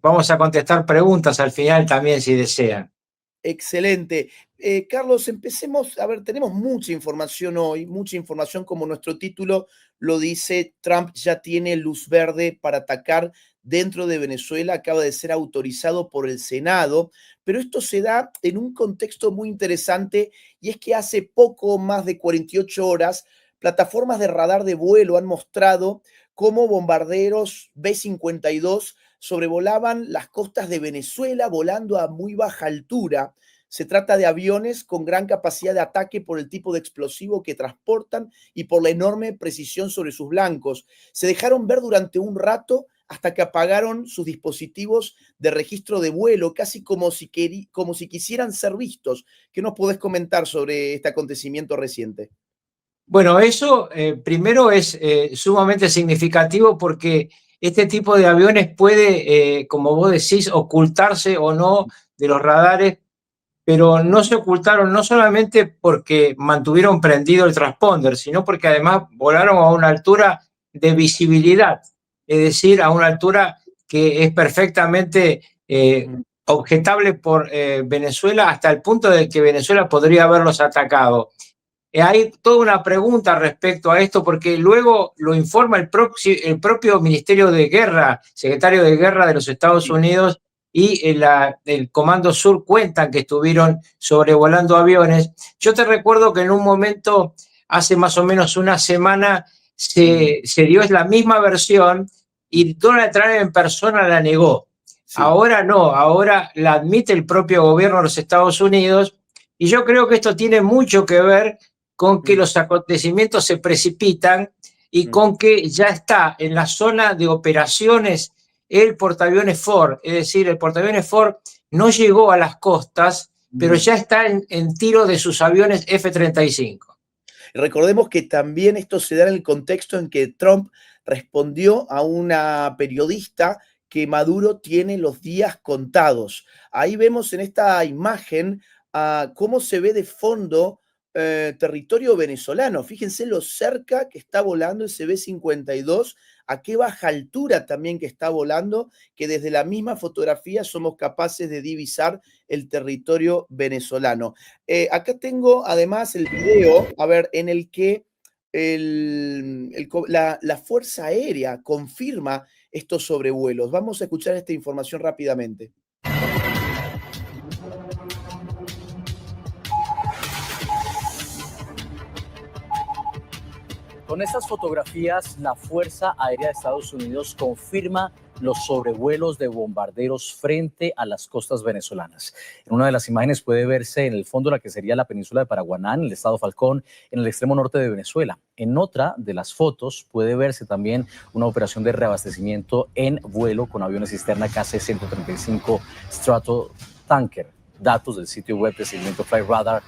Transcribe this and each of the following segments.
vamos a contestar preguntas al final también si desean. Excelente. Carlos, empecemos. A ver, tenemos mucha información hoy, mucha información como nuestro título lo dice. Trump ya tiene luz verde para atacar dentro de Venezuela, acaba de ser autorizado por el Senado, pero esto se da en un contexto muy interesante y es que hace poco más de 48 horas, plataformas de radar de vuelo han mostrado cómo bombarderos B-52 sobrevolaban las costas de Venezuela volando a muy baja altura. Se trata de aviones con gran capacidad de ataque por el tipo de explosivo que transportan y por la enorme precisión sobre sus blancos. Se dejaron ver durante un rato hasta que apagaron sus dispositivos de registro de vuelo, casi como si quisieran ser vistos. ¿Qué nos podés comentar sobre este acontecimiento reciente? Bueno, eso primero es sumamente significativo porque este tipo de aviones puede, como vos decís, ocultarse o no de los radares, pero no se ocultaron no solamente porque mantuvieron prendido el transponder, sino porque además volaron a una altura de visibilidad, es decir, a una altura que es perfectamente objetable por Venezuela hasta el punto de que Venezuela podría haberlos atacado. Hay toda una pregunta respecto a esto, porque luego lo informa el propio Ministerio de Guerra, secretario de Guerra de los Estados Unidos, y el Comando Sur cuentan que estuvieron sobrevolando aviones. Yo te recuerdo que en un momento, hace más o menos una semana, se dio la misma versión y Donald Trump en persona la negó. Sí. Ahora no, ahora la admite el propio gobierno de los Estados Unidos, y yo creo que esto tiene mucho que ver con que los acontecimientos se precipitan y con que ya está en la zona de operaciones el portaaviones Ford. Es decir, el portaaviones Ford no llegó a las costas, pero ya está en tiro de sus aviones F-35. Recordemos que también esto se da en el contexto en que Trump respondió a una periodista que Maduro tiene los días contados. Ahí vemos en esta imagen cómo se ve de fondo territorio venezolano. Fíjense lo cerca que está volando ese B-52, a qué baja altura también que está volando, que desde la misma fotografía somos capaces de divisar el territorio venezolano. Acá tengo además el video, a ver, en el que la Fuerza Aérea confirma estos sobrevuelos. Vamos a escuchar esta información rápidamente. Con estas fotografías, la Fuerza Aérea de Estados Unidos confirma los sobrevuelos de bombarderos frente a las costas venezolanas. En una de las imágenes puede verse en el fondo la que sería la península de Paraguaná, en el estado Falcón, en el extremo norte de Venezuela. En otra de las fotos puede verse también una operación de reabastecimiento en vuelo con aviones cisterna KC-135 Stratotanker. Datos del sitio web de seguimiento Flightradar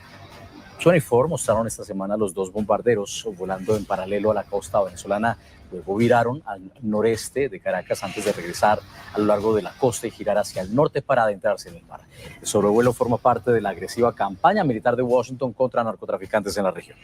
24 mostraron esta semana los dos bombarderos volando en paralelo a la costa venezolana. Luego viraron al noreste de Caracas antes de regresar a lo largo de la costa y girar hacia el norte para adentrarse en el mar. El sobrevuelo forma parte de la agresiva campaña militar de Washington contra narcotraficantes en la región.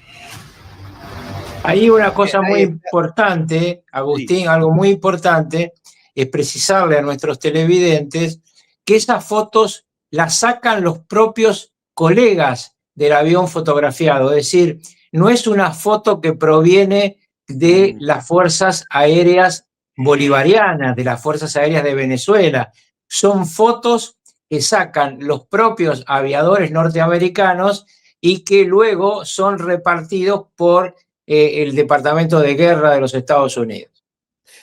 Hay una cosa muy importante, Agustín, algo muy importante, es precisarle a nuestros televidentes que esas fotos las sacan los propios colegas del avión fotografiado. Es decir, no es una foto que proviene de las fuerzas aéreas bolivarianas, de las fuerzas aéreas de Venezuela. Son fotos que sacan los propios aviadores norteamericanos y que luego son repartidos por el Departamento de Guerra de los Estados Unidos.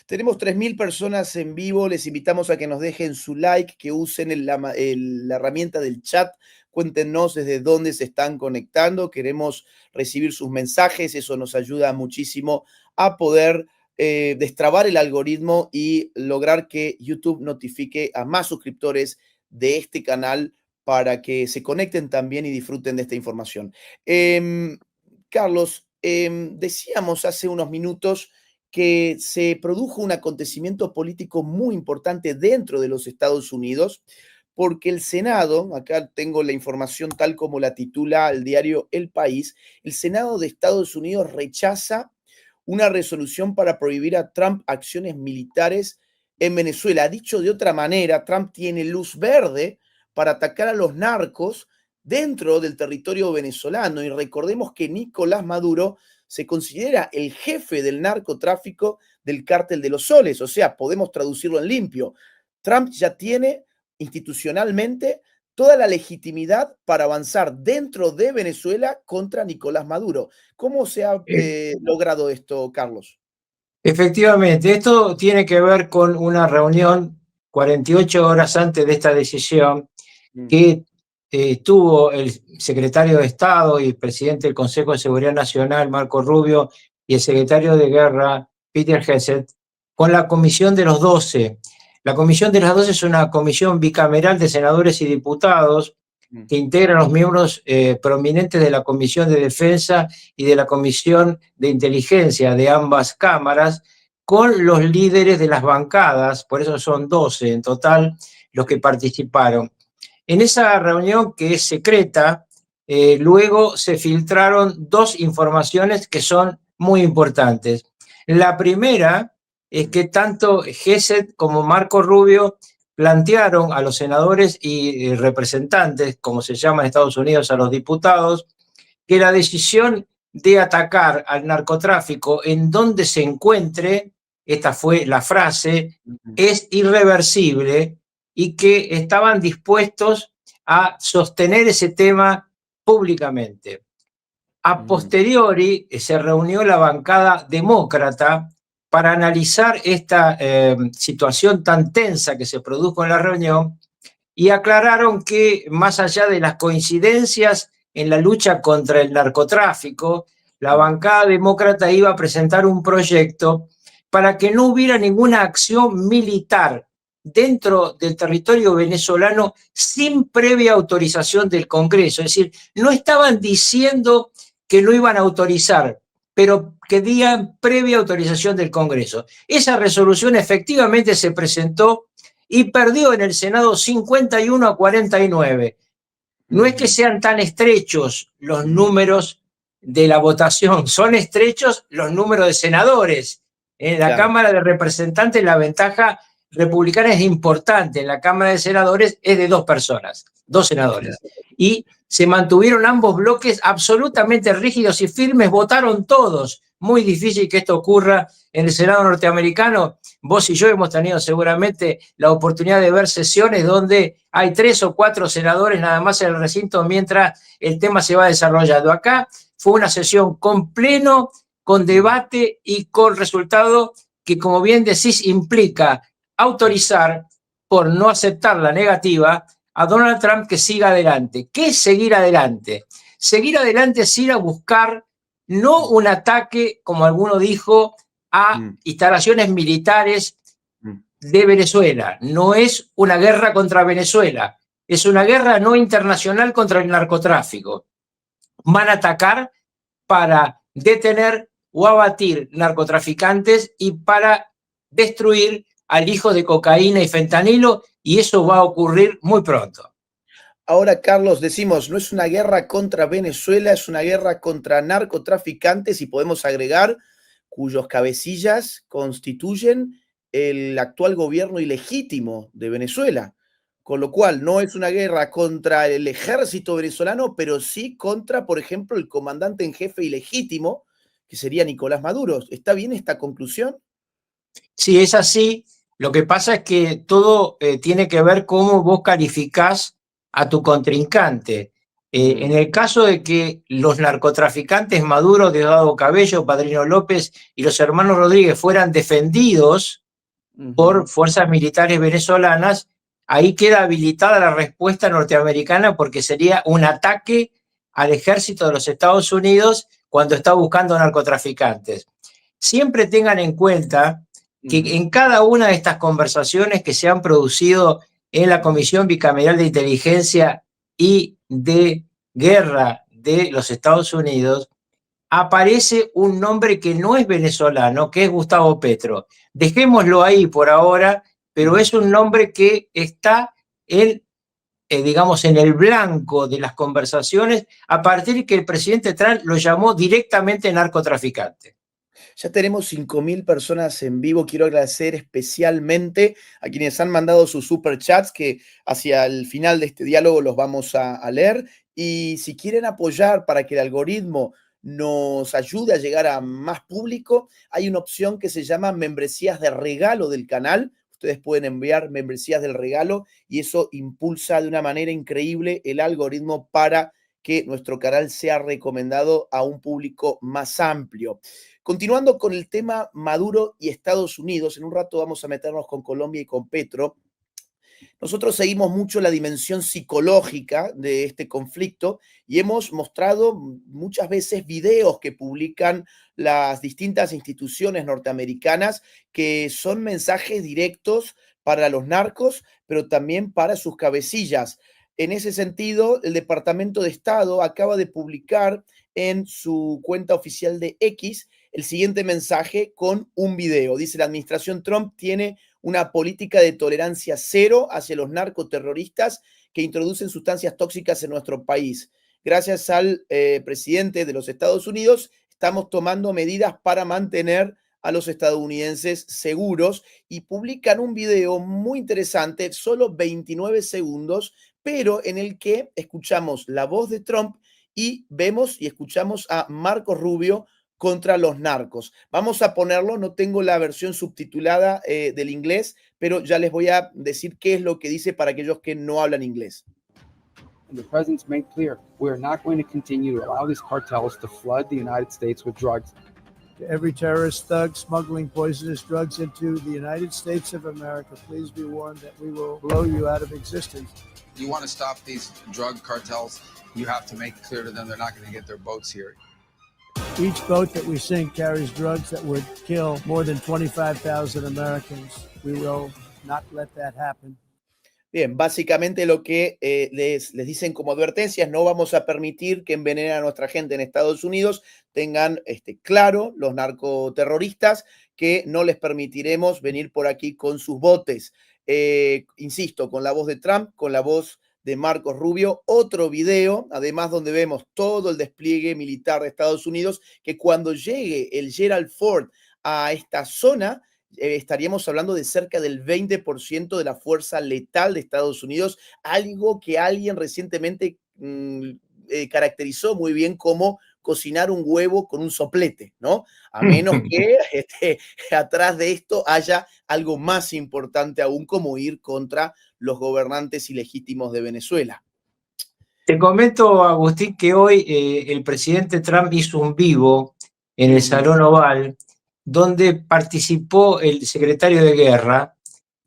Tenemos 3.000 personas en vivo. Les invitamos a que nos dejen su like, que usen la herramienta del chat. Cuéntenos desde dónde se están conectando. Queremos recibir sus mensajes. Eso nos ayuda muchísimo a poder destrabar el algoritmo y lograr que YouTube notifique a más suscriptores de este canal para que se conecten también y disfruten de esta información. Carlos, decíamos hace unos minutos que se produjo un acontecimiento político muy importante dentro de los Estados Unidos, porque el Senado, acá tengo la información tal como la titula el diario El País, el Senado de Estados Unidos rechaza una resolución para prohibir a Trump acciones militares en Venezuela. Dicho de otra manera, Trump tiene luz verde para atacar a los narcos dentro del territorio venezolano. Y recordemos que Nicolás Maduro se considera el jefe del narcotráfico del Cártel de los Soles. O sea, podemos traducirlo en limpio. Trump ya tiene institucionalmente toda la legitimidad para avanzar dentro de Venezuela contra Nicolás Maduro. ¿Cómo se ha logrado esto, Carlos? Efectivamente, esto tiene que ver con una reunión 48 horas antes de esta decisión que tuvo el secretario de Estado y presidente del Consejo de Seguridad Nacional, Marco Rubio, y el secretario de Guerra, Peter Hegseth, con la Comisión de los 12. La Comisión de los 12 es una comisión bicameral de senadores y diputados que integran los miembros prominentes de la Comisión de Defensa y de la Comisión de Inteligencia de ambas cámaras, con los líderes de las bancadas, por eso son 12 en total los que participaron. En esa reunión, que es secreta, luego se filtraron dos informaciones que son muy importantes. La primera es que tanto Hegseth como Marco Rubio plantearon a los senadores y representantes, como se llama en Estados Unidos a los diputados, que la decisión de atacar al narcotráfico en donde se encuentre, esta fue la frase, es irreversible, y que estaban dispuestos a sostener ese tema públicamente. A posteriori se reunió la bancada demócrata para analizar esta situación tan tensa que se produjo en la reunión y aclararon que más allá de las coincidencias en la lucha contra el narcotráfico, la bancada demócrata iba a presentar un proyecto para que no hubiera ninguna acción militar dentro del territorio venezolano sin previa autorización del Congreso. Es decir, no estaban diciendo que no iban a autorizar, pero que digan previa autorización del Congreso. Esa resolución efectivamente se presentó y perdió en el Senado 51-49. No es que sean tan estrechos los números de la votación, son estrechos los números de senadores. En la Cámara de Representantes la ventaja republicana es importante, en la Cámara de Senadores es de 2 personas, 2 senadores. Y se mantuvieron ambos bloques absolutamente rígidos y firmes, votaron todos. Muy difícil que esto ocurra en el Senado norteamericano. Vos y yo hemos tenido seguramente la oportunidad de ver sesiones donde hay 3 o 4 senadores nada más en el recinto mientras el tema se va desarrollando. Acá fue una sesión con pleno, con debate y con resultado que, como bien decís, implica autorizar, por no aceptar la negativa, a Donald Trump que siga adelante. ¿Qué es seguir adelante? Seguir adelante es ir a buscar no un ataque, como alguno dijo, a instalaciones militares de Venezuela. No es una guerra contra Venezuela, es una guerra no internacional contra el narcotráfico. Van a atacar para detener o abatir narcotraficantes y para destruir alijos de cocaína y fentanilo, y eso va a ocurrir muy pronto. Ahora, Carlos, decimos, no es una guerra contra Venezuela, es una guerra contra narcotraficantes, y podemos agregar cuyos cabecillas constituyen el actual gobierno ilegítimo de Venezuela. Con lo cual, no es una guerra contra el ejército venezolano, pero sí contra, por ejemplo, el comandante en jefe ilegítimo, que sería Nicolás Maduro. ¿Está bien esta conclusión? Sí, es así. Lo que pasa es que todo tiene que ver cómo vos calificás a tu contrincante. En el caso de que los narcotraficantes Maduro, Diosdado Cabello, Padrino López y los hermanos Rodríguez fueran defendidos por fuerzas militares venezolanas, ahí queda habilitada la respuesta norteamericana porque sería un ataque al ejército de los Estados Unidos cuando está buscando narcotraficantes. Siempre tengan en cuenta que en cada una de estas conversaciones que se han producido en la Comisión Bicameral de Inteligencia y de Guerra de los Estados Unidos, aparece un nombre que no es venezolano, que es Gustavo Petro. Dejémoslo ahí por ahora, pero es un nombre que está digamos, en el blanco de las conversaciones a partir de que el presidente Trump lo llamó directamente narcotraficante. Ya tenemos 5.000 personas en vivo. Quiero agradecer especialmente a quienes han mandado sus superchats, que hacia el final de este diálogo los vamos a leer. Y si quieren apoyar para que el algoritmo nos ayude a llegar a más público, hay una opción que se llama membresías de regalo del canal. Ustedes pueden enviar membresías del regalo y eso impulsa de una manera increíble el algoritmo para que nuestro canal sea recomendado a un público más amplio. Continuando con el tema Maduro y Estados Unidos, en un rato vamos a meternos con Colombia y con Petro. Nosotros seguimos mucho la dimensión psicológica de este conflicto y hemos mostrado muchas veces videos que publican las distintas instituciones norteamericanas que son mensajes directos para los narcos, pero también para sus cabecillas. En ese sentido, el Departamento de Estado acaba de publicar en su cuenta oficial de X el siguiente mensaje con un video. Dice: la administración Trump tiene una política de tolerancia cero hacia los narcoterroristas que introducen sustancias tóxicas en nuestro país. Gracias al presidente de los Estados Unidos, estamos tomando medidas para mantener a los estadounidenses seguros, y publican un video muy interesante, solo 29 segundos, pero en el que escuchamos la voz de Trump y vemos y escuchamos a Marco Rubio contra los narcos. Vamos a ponerlo, no tengo la versión subtitulada del inglés, pero ya les voy a decir qué es lo que dice para aquellos que no hablan inglés. And the president's made clear, we are not going to continue to allow these cartels to flood the United States with drugs. To every terrorist thug smuggling poisonous drugs into the United States of America, please be warned that we will blow you out of existence. You want to stop these drug cartels, you have to make it clear to them they're not going to get their boats here. Each boat that we sink carries drugs that would kill more than 25,000 Americans. We will not let that happen. Bien, básicamente lo que les dicen como advertencias: no vamos a permitir que envenenen a nuestra gente en Estados Unidos. Tengan claro los narcoterroristas que no les permitiremos venir por aquí con sus botes. Insisto, con la voz de Trump, con la voz de Marcos Rubio, otro video, además, donde vemos todo el despliegue militar de Estados Unidos, que cuando llegue el Gerald Ford a esta zona, estaríamos hablando de cerca del 20% de la fuerza letal de Estados Unidos, algo que alguien recientemente caracterizó muy bien como cocinar un huevo con un soplete, ¿no? A menos que atrás de esto haya algo más importante aún, como ir contra los gobernantes ilegítimos de Venezuela. Te comento, Agustín, que hoy el presidente Trump hizo un vivo en el Salón Oval, donde participó el secretario de Guerra,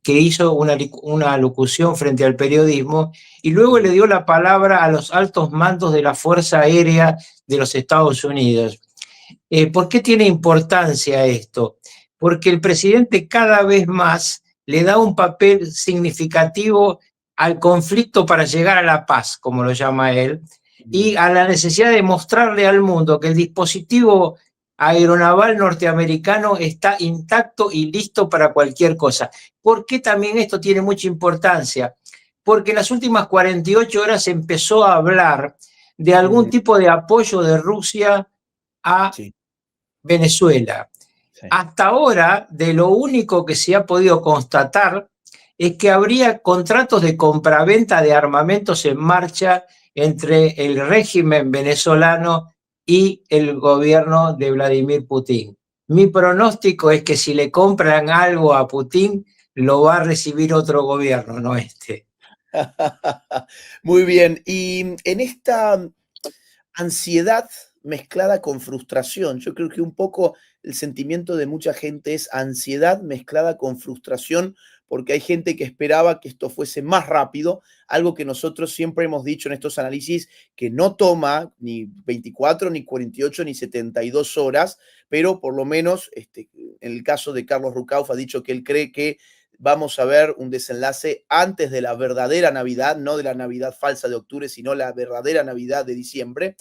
que hizo una locución frente al periodismo, y luego le dio la palabra a los altos mandos de la Fuerza Aérea de los Estados Unidos. ¿Por qué tiene importancia esto? Porque el presidente cada vez más le da un papel significativo al conflicto para llegar a la paz, como lo llama él, y a la necesidad de mostrarle al mundo que el dispositivo aeronaval norteamericano está intacto y listo para cualquier cosa. ¿Por qué también esto tiene mucha importancia? Porque en las últimas 48 horas se empezó a hablar de algún tipo de apoyo de Rusia a Venezuela. Sí. Hasta ahora, de lo único que se ha podido constatar es que habría contratos de compraventa de armamentos en marcha entre el régimen venezolano y el gobierno de Vladimir Putin. Mi pronóstico es que si le compran algo a Putin, lo va a recibir otro gobierno, no este. Muy bien. Y en esta ansiedad mezclada con frustración, yo creo que un poco el sentimiento de mucha gente es ansiedad mezclada con frustración, porque hay gente que esperaba que esto fuese más rápido, algo que nosotros siempre hemos dicho en estos análisis, que no toma ni 24, ni 48, ni 72 horas, pero por lo menos en el caso de Carlos Rucauf ha dicho que él cree que vamos a ver un desenlace antes de la verdadera Navidad, no de la Navidad falsa de octubre, sino la verdadera Navidad de diciembre.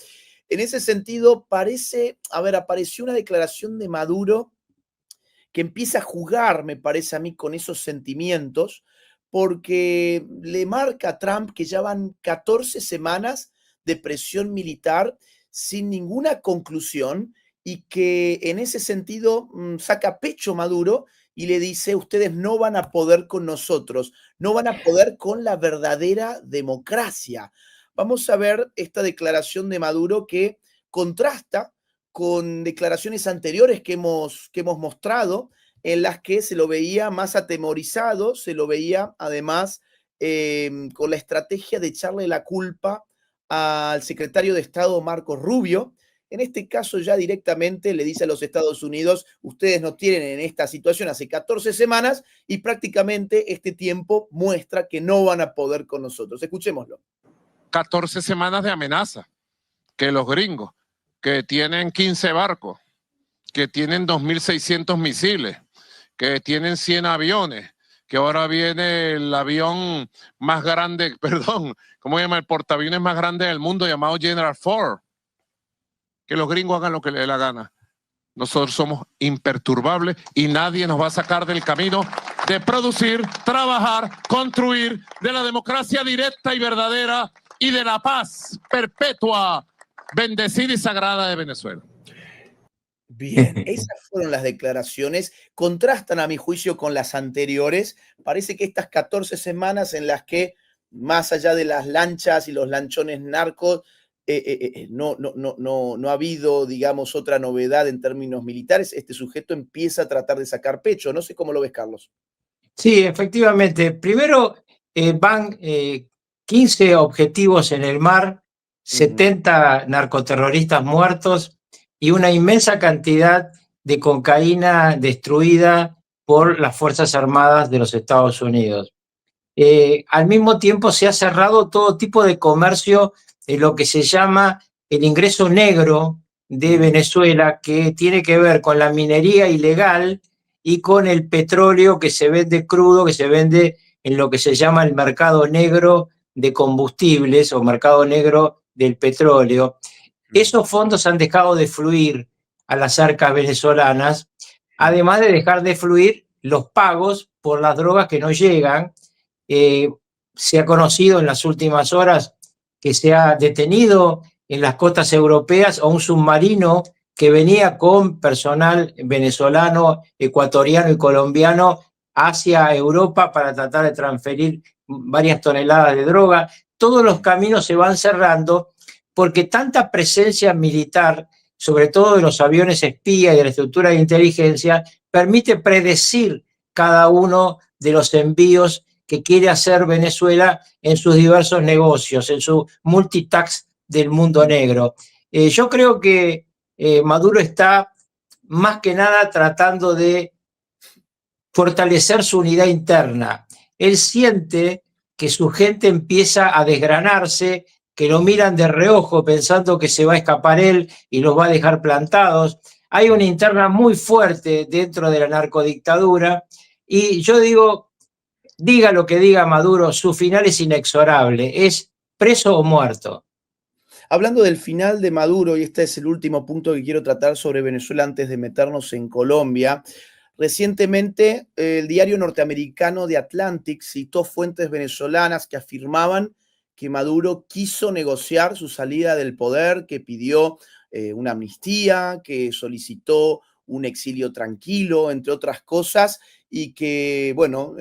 En ese sentido, apareció una declaración de Maduro que empieza a jugar, me parece a mí, con esos sentimientos, porque le marca a Trump que ya van 14 semanas de presión militar sin ninguna conclusión, y que en ese sentido saca pecho Maduro y le dice, ustedes no van a poder con nosotros, no van a poder con la verdadera democracia. Vamos a ver esta declaración de Maduro que contrasta con declaraciones anteriores que hemos mostrado, en las que se lo veía más atemorizado, se lo veía además con la estrategia de echarle la culpa al secretario de Estado Marco Rubio. En este caso ya directamente le dice a los Estados Unidos, ustedes nos tienen en esta situación hace 14 semanas y prácticamente este tiempo muestra que no van a poder con nosotros. Escuchémoslo. 14 semanas de amenaza, que los gringos, que tienen 15 barcos, que tienen 2.600 misiles, que tienen 100 aviones, que ahora viene el avión más grande, perdón, ¿cómo se llama? El portaaviones más grande del mundo llamado General Ford. Que los gringos hagan lo que les dé la gana. Nosotros somos imperturbables y nadie nos va a sacar del camino de producir, trabajar, construir de la democracia directa y verdadera y de la paz perpetua, bendecida y sagrada de Venezuela. Bien, esas fueron las declaraciones, contrastan a mi juicio con las anteriores. Parece que estas 14 semanas en las que, más allá de las lanchas y los lanchones narcos, no ha habido, digamos, otra novedad en términos militares. Este sujeto empieza a tratar de sacar pecho. No sé cómo lo ves, Carlos. Sí, efectivamente. Primero van 15 objetivos en el mar, 70 narcoterroristas muertos y una inmensa cantidad de cocaína destruida por las Fuerzas Armadas de los Estados Unidos. Al mismo tiempo se ha cerrado todo tipo de comercio de lo que se llama el ingreso negro de Venezuela, que tiene que ver con la minería ilegal y con el petróleo que se vende crudo, que se vende en lo que se llama el mercado negro de combustibles o mercado negro del petróleo. Esos fondos han dejado de fluir a las arcas venezolanas, además de dejar de fluir los pagos por las drogas que no llegan. Se ha conocido en las últimas horas que se ha detenido en las costas europeas a un submarino que venía con personal venezolano, ecuatoriano y colombiano hacia Europa para tratar de transferir varias toneladas de droga. Todos los caminos se van cerrando porque tanta presencia militar, sobre todo de los aviones espía y de la estructura de inteligencia, permite predecir cada uno de los envíos que quiere hacer Venezuela en sus diversos negocios, en su multitax del mundo negro. Yo creo que Maduro está más que nada tratando de fortalecer su unidad interna. Él siente que su gente empieza a desgranarse, que lo miran de reojo pensando que se va a escapar él y los va a dejar plantados. Hay una interna muy fuerte dentro de la narcodictadura y yo digo, diga lo que diga Maduro, su final es inexorable, es preso o muerto. Hablando del final de Maduro, y este es el último punto que quiero tratar sobre Venezuela antes de meternos en Colombia, recientemente el diario norteamericano The Atlantic citó fuentes venezolanas que afirmaban que Maduro quiso negociar su salida del poder, que pidió una amnistía, que solicitó un exilio tranquilo, entre otras cosas, y que, bueno,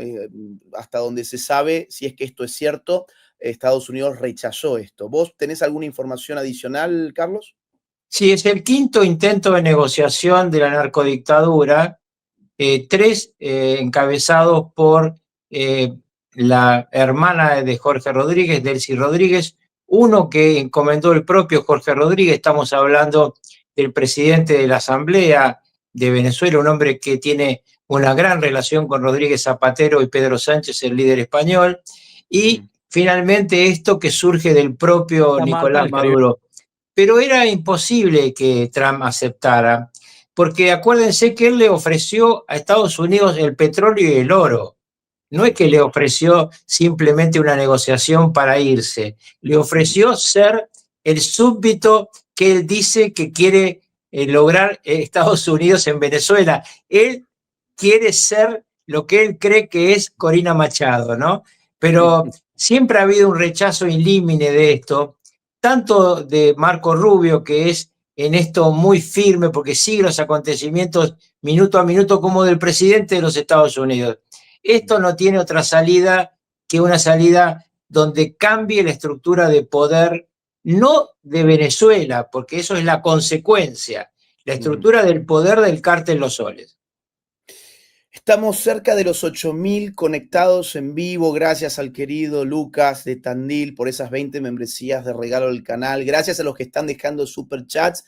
hasta donde se sabe, si es que esto es cierto, Estados Unidos rechazó esto. ¿Vos tenés alguna información adicional, Carlos? Sí, es el quinto intento de negociación de la narcodictadura, 3 encabezados por la hermana de Jorge Rodríguez, Delcy Rodríguez, uno que encomendó el propio Jorge Rodríguez, estamos hablando del presidente de la Asamblea de Venezuela, un hombre que tiene una gran relación con Rodríguez Zapatero y Pedro Sánchez, el líder español, y finalmente esto que surge del propio Nicolás Maduro. Pero era imposible que Trump aceptara, porque acuérdense que él le ofreció a Estados Unidos el petróleo y el oro. No es que le ofreció simplemente una negociación para irse, le ofreció ser el súbdito que él dice que quiere lograr Estados Unidos en Venezuela. Él quiere ser lo que él cree que es Corina Machado, ¿no? Pero siempre ha habido un rechazo in limine de esto, tanto de Marco Rubio, que es en esto muy firme porque sigue los acontecimientos minuto a minuto como del presidente de los Estados Unidos. Esto no tiene otra salida que una salida donde cambie la estructura de poder, no de Venezuela, porque eso es la consecuencia, la estructura del poder del cártel Los Soles. Estamos cerca de los 8.000 conectados en vivo, gracias al querido Lucas de Tandil por esas 20 membresías de regalo del canal, gracias a los que están dejando superchats.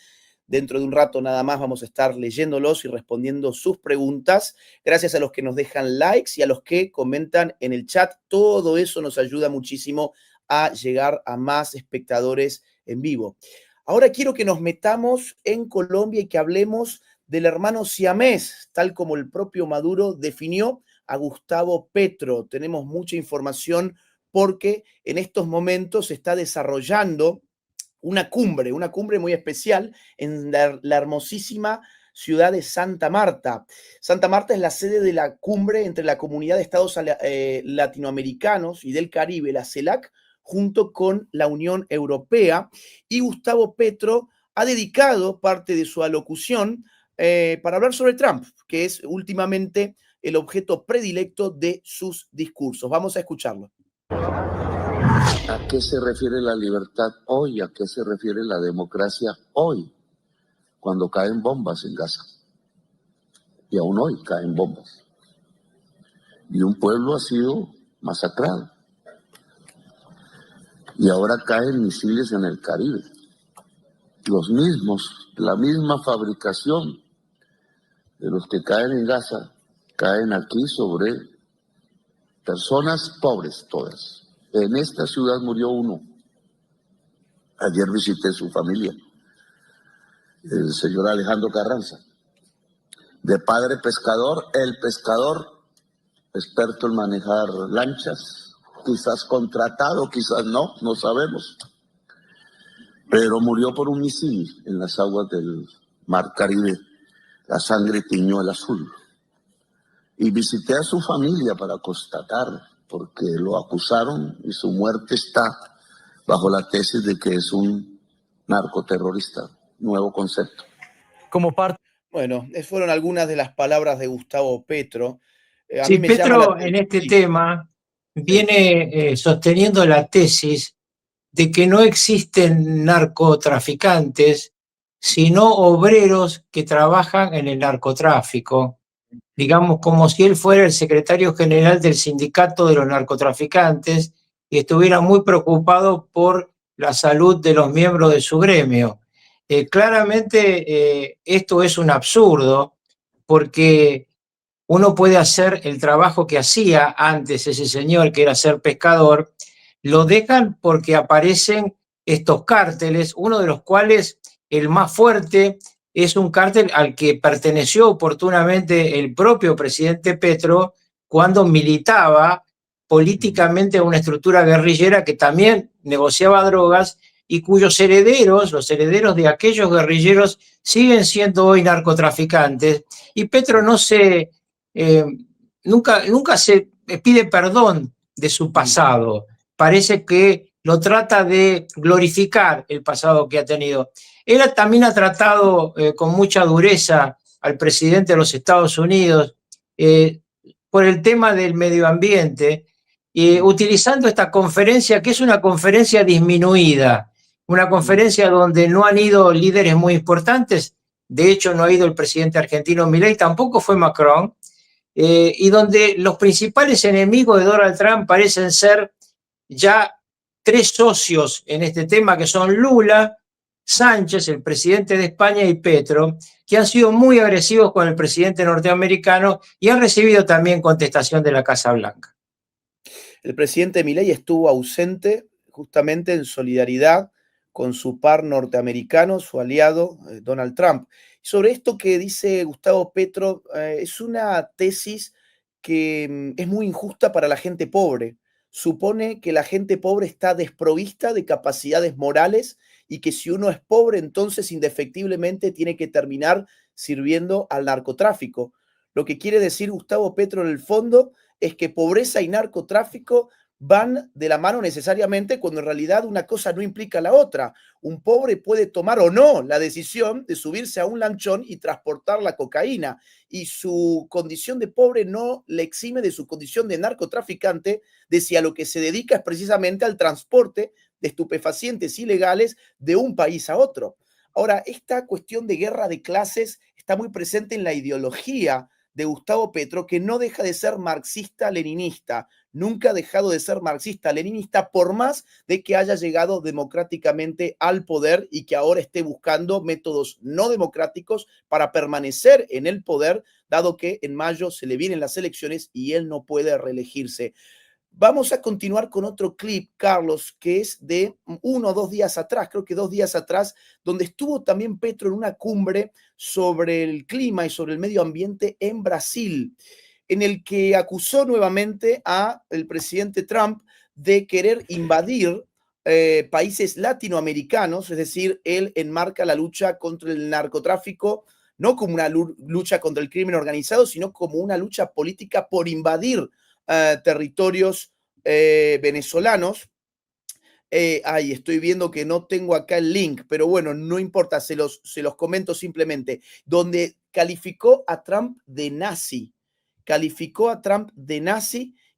Dentro de un rato nada más vamos a estar leyéndolos y respondiendo sus preguntas. Gracias a los que nos dejan likes y a los que comentan en el chat. Todo eso nos ayuda muchísimo a llegar a más espectadores en vivo. Ahora quiero que nos metamos en Colombia y que hablemos del hermano siamés, tal como el propio Maduro definió a Gustavo Petro. Tenemos mucha información porque en estos momentos se está desarrollando una cumbre muy especial en la hermosísima ciudad de Santa Marta. Santa Marta es la sede de la cumbre entre la Comunidad de Estados Latinoamericanos y del Caribe, la CELAC, junto con la Unión Europea. Y Gustavo Petro ha dedicado parte de su alocución para hablar sobre Trump, que es últimamente el objeto predilecto de sus discursos. Vamos a escucharlo. ¿A qué se refiere la libertad hoy? ¿A qué se refiere la democracia hoy? Cuando caen bombas en Gaza. Y aún hoy caen bombas. Y un pueblo ha sido masacrado. Y ahora caen misiles en el Caribe. Los mismos, la misma fabricación de los que caen en Gaza, caen aquí sobre personas pobres todas. En esta ciudad murió uno. Ayer visité su familia, el señor Alejandro Carranza, de padre pescador, el pescador, experto en manejar lanchas, quizás contratado, quizás no, no sabemos, pero murió por un misil en las aguas del Mar Caribe. La sangre tiñó el azul. Y visité a su familia para constatar, porque lo acusaron y su muerte está bajo la tesis de que es un narcoterrorista. Nuevo concepto. Como parte. Bueno, fueron algunas de las palabras de Gustavo Petro. Sí, Petro en este tema viene sosteniendo la tesis de que no existen narcotraficantes, sino obreros que trabajan en el narcotráfico, digamos como si él fuera el secretario general del sindicato de los narcotraficantes y estuviera muy preocupado por la salud de los miembros de su gremio. Claramente esto es un absurdo porque uno puede hacer el trabajo que hacía antes ese señor, que era ser pescador, lo dejan porque aparecen estos cárteles, uno de los cuales, el más fuerte, es un cártel al que perteneció oportunamente el propio presidente Petro cuando militaba políticamente a una estructura guerrillera que también negociaba drogas y cuyos herederos, los herederos de aquellos guerrilleros, siguen siendo hoy narcotraficantes. Y Petro nunca se pide perdón de su pasado. Parece que lo trata de glorificar el pasado que ha tenido. Él también ha tratado con mucha dureza al presidente de los Estados Unidos por el tema del medio ambiente, utilizando esta conferencia, que es una conferencia disminuida, una conferencia donde no han ido líderes muy importantes. De hecho, no ha ido el presidente argentino Milei, tampoco fue Macron, y donde los principales enemigos de Donald Trump parecen ser ya tres socios en este tema, que son Lula, Sánchez, el presidente de España, y Petro, que han sido muy agresivos con el presidente norteamericano y han recibido también contestación de la Casa Blanca. El presidente Milei estuvo ausente justamente en solidaridad con su par norteamericano, su aliado Donald Trump. Sobre esto que dice Gustavo Petro, es una tesis que es muy injusta para la gente pobre. Supone que la gente pobre está desprovista de capacidades morales y que si uno es pobre, entonces indefectiblemente tiene que terminar sirviendo al narcotráfico. Lo que quiere decir Gustavo Petro en el fondo es que pobreza y narcotráfico van de la mano necesariamente cuando en realidad una cosa no implica la otra. Un pobre puede tomar o no la decisión de subirse a un lanchón y transportar la cocaína, y su condición de pobre no le exime de su condición de narcotraficante, de si a lo que se dedica es precisamente al transporte de estupefacientes ilegales de un país a otro. Ahora, esta cuestión de guerra de clases está muy presente en la ideología de Gustavo Petro, que no deja de ser marxista-leninista, nunca ha dejado de ser marxista-leninista, por más de que haya llegado democráticamente al poder y que ahora esté buscando métodos no democráticos para permanecer en el poder, dado que en mayo se le vienen las elecciones y él no puede reelegirse. Vamos a continuar con otro clip, Carlos, que es de 1 o 2 días atrás, creo que 2 días atrás, donde estuvo también Petro en una cumbre sobre el clima y sobre el medio ambiente en Brasil, en el que acusó nuevamente al presidente Trump de querer invadir países latinoamericanos, es decir, él enmarca la lucha contra el narcotráfico no como una lucha contra el crimen organizado, sino como una lucha política por invadir territorios venezolanos. Ay, estoy viendo que no tengo acá el link, pero bueno, no importa, se los comento simplemente, donde calificó a Trump de nazi,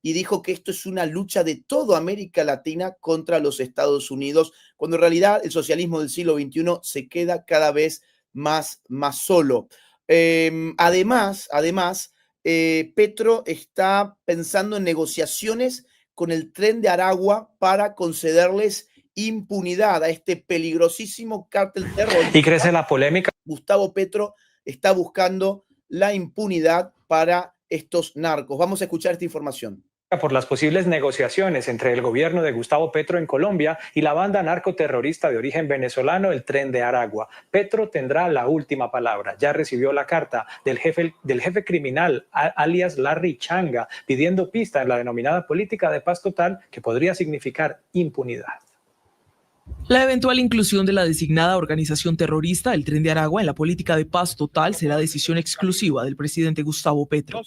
y dijo que esto es una lucha de toda América Latina contra los Estados Unidos, cuando en realidad el socialismo del siglo XXI se queda cada vez más solo. Además, Petro está pensando en negociaciones con el Tren de Aragua para concederles impunidad a este peligrosísimo cártel terrorista. Y crece la polémica. Gustavo Petro está buscando la impunidad para estos narcos. Vamos a escuchar esta información. Por las posibles negociaciones entre el gobierno de Gustavo Petro en Colombia y la banda narcoterrorista de origen venezolano, el Tren de Aragua. Petro tendrá la última palabra. Ya recibió la carta del jefe criminal, alias Larry Changa, pidiendo pista en la denominada política de paz total, que podría significar impunidad. La eventual inclusión de la designada organización terrorista, el Tren de Aragua, en la política de paz total será decisión exclusiva del presidente Gustavo Petro.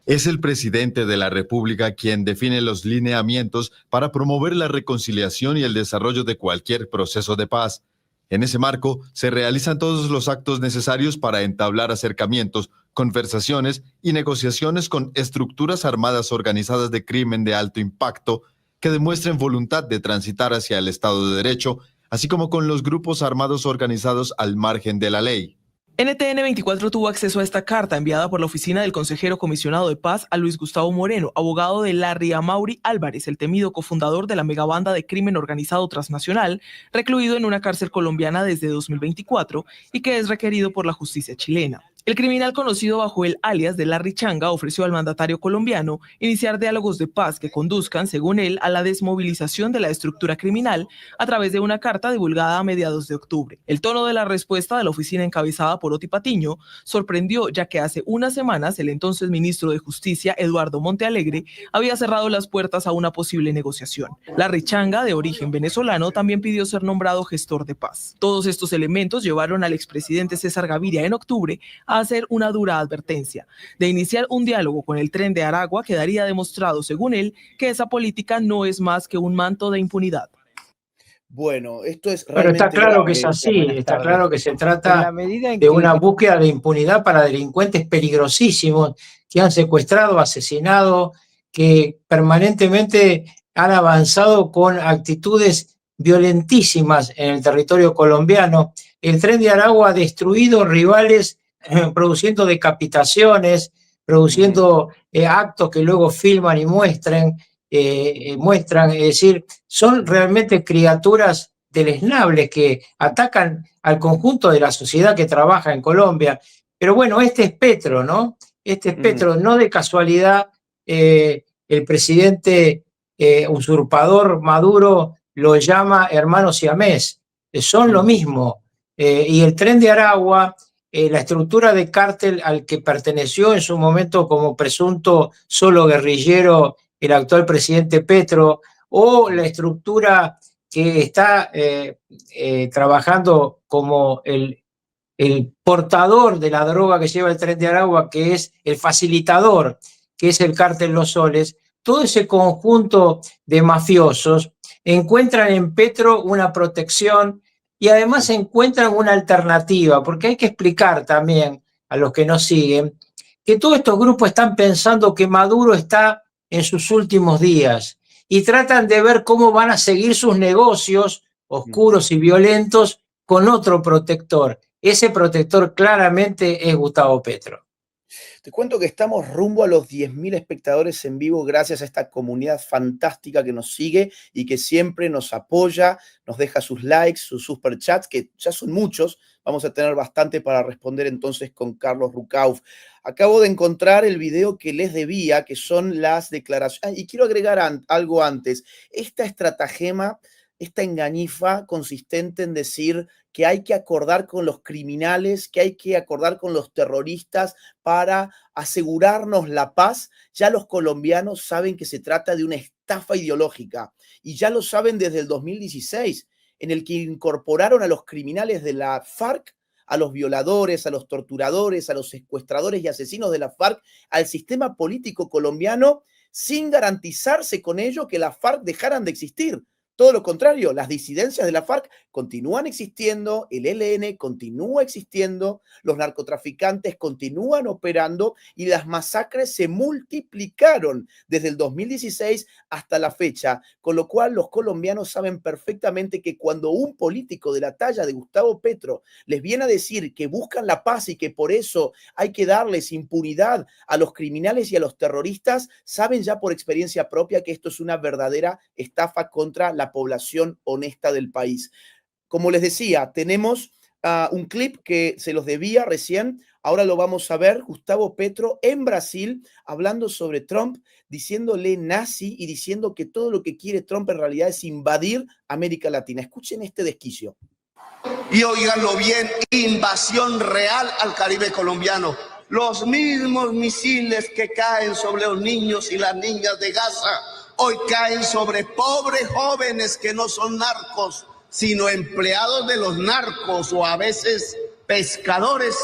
Es el presidente de la República quien define los lineamientos para promover la reconciliación y el desarrollo de cualquier proceso de paz. En ese marco, se realizan todos los actos necesarios para entablar acercamientos, conversaciones y negociaciones con estructuras armadas organizadas de crimen de alto impacto que demuestren voluntad de transitar hacia el Estado de Derecho, así como con los grupos armados organizados al margen de la ley. NTN 24 tuvo acceso a esta carta enviada por la oficina del consejero comisionado de paz a Luis Gustavo Moreno, abogado de Larry Amaury Álvarez, el temido cofundador de la megabanda de crimen organizado transnacional, recluido en una cárcel colombiana desde 2024 y que es requerido por la justicia chilena. El criminal, conocido bajo el alias de Larry Changa, ofreció al mandatario colombiano iniciar diálogos de paz que conduzcan, según él, a la desmovilización de la estructura criminal a través de una carta divulgada a mediados de octubre. El tono de la respuesta de la oficina encabezada por Oti Patiño sorprendió, ya que hace unas semanas el entonces ministro de Justicia, Eduardo Montealegre, había cerrado las puertas a una posible negociación. Larry Changa, de origen venezolano, también pidió ser nombrado gestor de paz. Todos estos elementos llevaron al expresidente César Gaviria en octubre a hacer una dura advertencia. De iniciar un diálogo con el Tren de Aragua, quedaría demostrado, según él, que esa política no es más que un manto de impunidad. Bueno, esto es realmente... Pero está claro que es así, está claro que se trata de una búsqueda de impunidad para delincuentes peligrosísimos que han secuestrado, asesinado, que permanentemente han avanzado con actitudes violentísimas en el territorio colombiano. El Tren de Aragua ha destruido rivales, produciendo decapitaciones, produciendo actos que luego filman y muestran, es decir, son realmente criaturas deleznables que atacan al conjunto de la sociedad que trabaja en Colombia. Pero bueno, este es Petro, ¿no? Este es Petro, no de casualidad el presidente usurpador Maduro lo llama hermano siamés, son lo mismo. Y el Tren de Aragua, la estructura de cártel al que perteneció en su momento como presunto solo guerrillero el actual presidente Petro, o la estructura que está trabajando como el portador de la droga que lleva el Tren de Aragua, que es el facilitador, que es el cártel Los Soles, todo ese conjunto de mafiosos encuentran en Petro una protección y además encuentran una alternativa, porque hay que explicar también a los que nos siguen que todos estos grupos están pensando que Maduro está en sus últimos días y tratan de ver cómo van a seguir sus negocios oscuros y violentos con otro protector. Ese protector claramente es Gustavo Petro. Te cuento que estamos rumbo a los 10.000 espectadores en vivo gracias a esta comunidad fantástica que nos sigue y que siempre nos apoya, nos deja sus likes, sus superchats, que ya son muchos. Vamos a tener bastante para responder entonces con Carlos Rucauf. Acabo de encontrar el video que les debía, que son las declaraciones. Y quiero agregar algo antes. Esta estratagema, esta engañifa consistente en decir que hay que acordar con los criminales, que hay que acordar con los terroristas para asegurarnos la paz, ya los colombianos saben que se trata de una estafa ideológica y ya lo saben desde el 2016, en el que incorporaron a los criminales de la FARC, a los violadores, a los torturadores, a los secuestradores y asesinos de la FARC, al sistema político colombiano, sin garantizarse con ello que las FARC dejaran de existir. Todo lo contrario, las disidencias de la FARC continúan existiendo, el ELN continúa existiendo, los narcotraficantes continúan operando y las masacres se multiplicaron desde el 2016 hasta la fecha, con lo cual los colombianos saben perfectamente que cuando un político de la talla de Gustavo Petro les viene a decir que buscan la paz y que por eso hay que darles impunidad a los criminales y a los terroristas, saben ya por experiencia propia que esto es una verdadera estafa contra la población honesta del país. Como les decía, tenemos un clip que se los debía recién, ahora lo vamos a ver, Gustavo Petro en Brasil hablando sobre Trump, diciéndole nazi y diciendo que todo lo que quiere Trump en realidad es invadir América Latina. Escuchen este desquicio. Y óiganlo bien, invasión real al Caribe colombiano. Los mismos misiles que caen sobre los niños y las niñas de Gaza hoy caen sobre pobres jóvenes que no son narcos, sino empleados de los narcos o a veces pescadores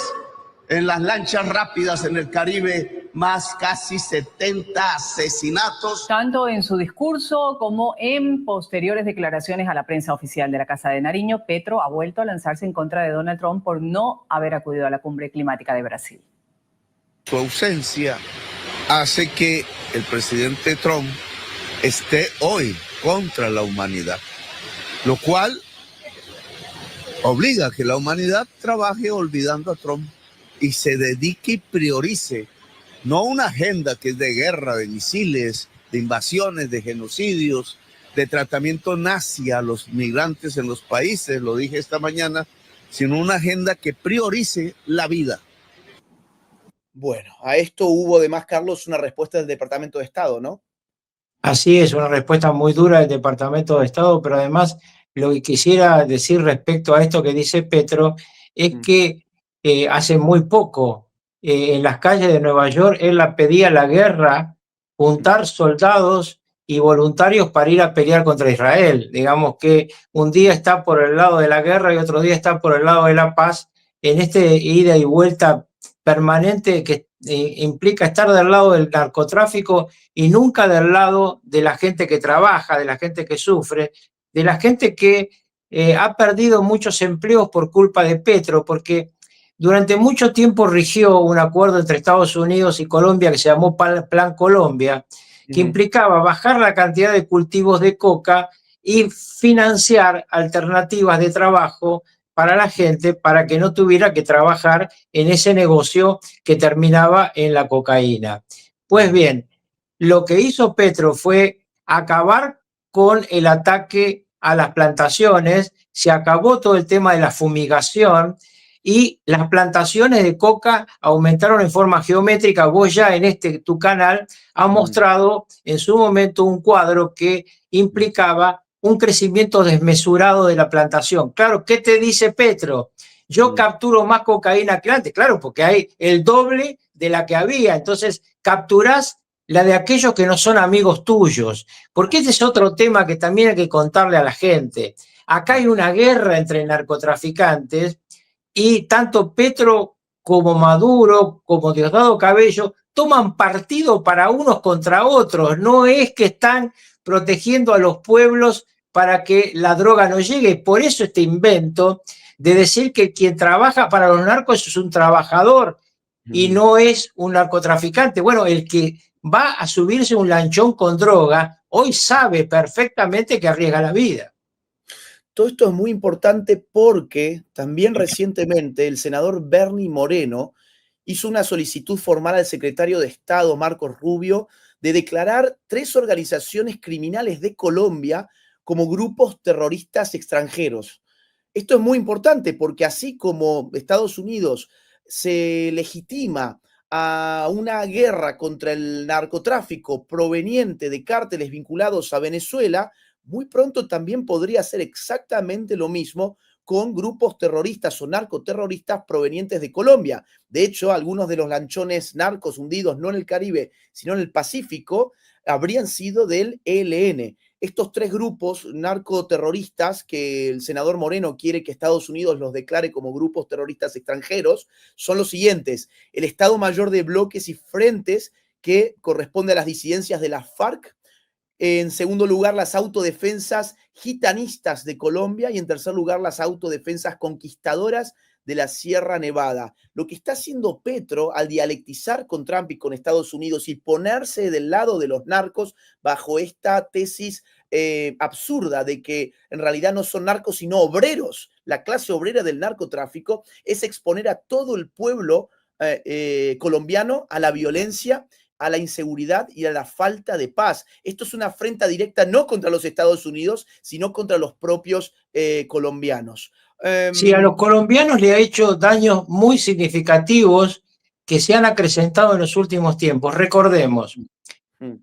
en las lanchas rápidas en el Caribe, más casi 70 asesinatos. Tanto en su discurso como en posteriores declaraciones a la prensa oficial de la Casa de Nariño, Petro ha vuelto a lanzarse en contra de Donald Trump por no haber acudido a la cumbre climática de Brasil. Su ausencia hace que el presidente Trump esté hoy contra la humanidad, lo cual obliga a que la humanidad trabaje olvidando a Trump y se dedique y priorice no una agenda que es de guerra, de misiles, de invasiones, de genocidios, de tratamiento nazi a los migrantes en los países, lo dije esta mañana, sino una agenda que priorice la vida. Bueno, a esto hubo además, Carlos, una respuesta del Departamento de Estado, ¿no? Así es, una respuesta muy dura del Departamento de Estado, pero además lo que quisiera decir respecto a esto que dice Petro es que hace muy poco en las calles de Nueva York él pedía la guerra, juntar soldados y voluntarios para ir a pelear contra Israel. Digamos que un día está por el lado de la guerra y otro día está por el lado de la paz, en este ida y vuelta permanente que implica estar del lado del narcotráfico y nunca del lado de la gente que trabaja, de la gente que sufre, de la gente que ha perdido muchos empleos por culpa de Petro, porque durante mucho tiempo rigió un acuerdo entre Estados Unidos y Colombia que se llamó Plan Colombia, que implicaba bajar la cantidad de cultivos de coca y financiar alternativas de trabajo para la gente, para que no tuviera que trabajar en ese negocio que terminaba en la cocaína. Pues bien, lo que hizo Petro fue acabar con el ataque a las plantaciones, se acabó todo el tema de la fumigación y las plantaciones de coca aumentaron en forma geométrica. Vos ya en tu canal has mostrado en su momento un cuadro que implicaba un crecimiento desmesurado de la plantación. Claro, ¿qué te dice Petro? Yo capturo más cocaína que antes, claro, porque hay el doble de la que había, entonces capturás la de aquellos que no son amigos tuyos, porque este es otro tema que también hay que contarle a la gente. Acá hay una guerra entre narcotraficantes y tanto Petro como Maduro, como Diosdado Cabello, toman partido para unos contra otros. No es que están protegiendo a los pueblos para que la droga no llegue. Por eso este invento de decir que quien trabaja para los narcos es un trabajador y no es un narcotraficante. Bueno, el que va a subirse un lanchón con droga, hoy sabe perfectamente que arriesga la vida. Todo esto es muy importante porque también recientemente el senador Bernie Moreno hizo una solicitud formal al secretario de Estado, Marcos Rubio, de declarar 3 organizaciones criminales de Colombia como grupos terroristas extranjeros. Esto es muy importante porque así como Estados Unidos se legitima a una guerra contra el narcotráfico proveniente de cárteles vinculados a Venezuela, muy pronto también podría ser exactamente lo mismo con grupos terroristas o narcoterroristas provenientes de Colombia. De hecho, algunos de los lanchones narcos hundidos no en el Caribe, sino en el Pacífico, habrían sido del ELN. Estos 3 grupos narcoterroristas que el senador Moreno quiere que Estados Unidos los declare como grupos terroristas extranjeros son los siguientes: el Estado Mayor de Bloques y Frentes, que corresponde a las disidencias de la FARC; en segundo lugar, las autodefensas gitanistas de Colombia; y en tercer lugar, las autodefensas conquistadoras de la Sierra Nevada. Lo que está haciendo Petro al dialectizar con Trump y con Estados Unidos y ponerse del lado de los narcos bajo esta tesis absurda de que en realidad no son narcos sino obreros, la clase obrera del narcotráfico, es exponer a todo el pueblo colombiano a la violencia, a la inseguridad y a la falta de paz. Esto es una afrenta directa no contra los Estados Unidos, sino contra los propios colombianos. Sí, a los colombianos le ha hecho daños muy significativos que se han acrecentado en los últimos tiempos. Recordemos,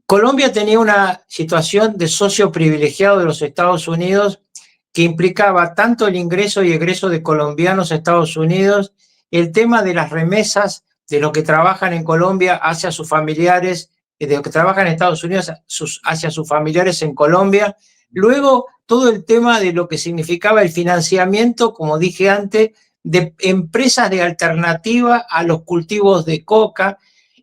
Colombia tenía una situación de socio privilegiado de los Estados Unidos que implicaba tanto el ingreso y egreso de colombianos a Estados Unidos, el tema de las remesas de los que trabajan en Colombia hacia sus familiares, de los que trabajan en Estados Unidos hacia sus familiares en Colombia. Luego, todo el tema de lo que significaba el financiamiento, como dije antes, de empresas de alternativa a los cultivos de coca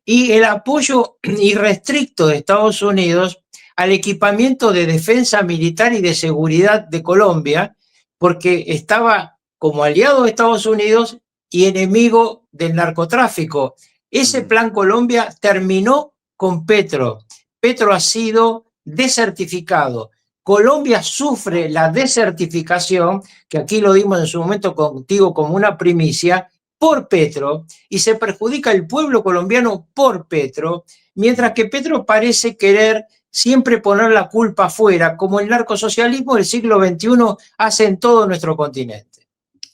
y el apoyo irrestricto de Estados Unidos al equipamiento de defensa militar y de seguridad de Colombia, porque estaba como aliado de Estados Unidos y enemigo del narcotráfico. Ese Plan Colombia terminó con Petro. Petro ha sido desertificado. Colombia sufre la desertificación, que aquí lo dimos en su momento contigo como una primicia, por Petro, y se perjudica el pueblo colombiano por Petro, mientras que Petro parece querer siempre poner la culpa afuera, como el narcosocialismo del siglo XXI hace en todo nuestro continente.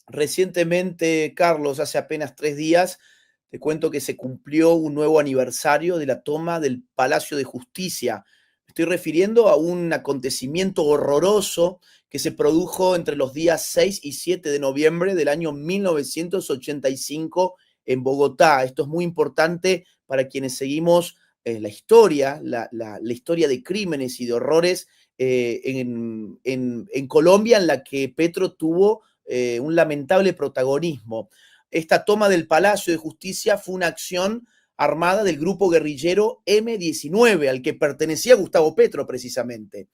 Recientemente, Carlos, hace apenas 3 días, te cuento que se cumplió un nuevo aniversario de la toma del Palacio de Justicia. Me estoy refiriendo a un acontecimiento horroroso que se produjo entre los días 6 y 7 de noviembre del año 1985 en Bogotá. Esto es muy importante para quienes seguimos la historia, la historia de crímenes y de horrores en Colombia, en la que Petro tuvo un lamentable protagonismo. Esta toma del Palacio de Justicia fue una acción armada del grupo guerrillero M-19, al que pertenecía Gustavo Petro precisamente.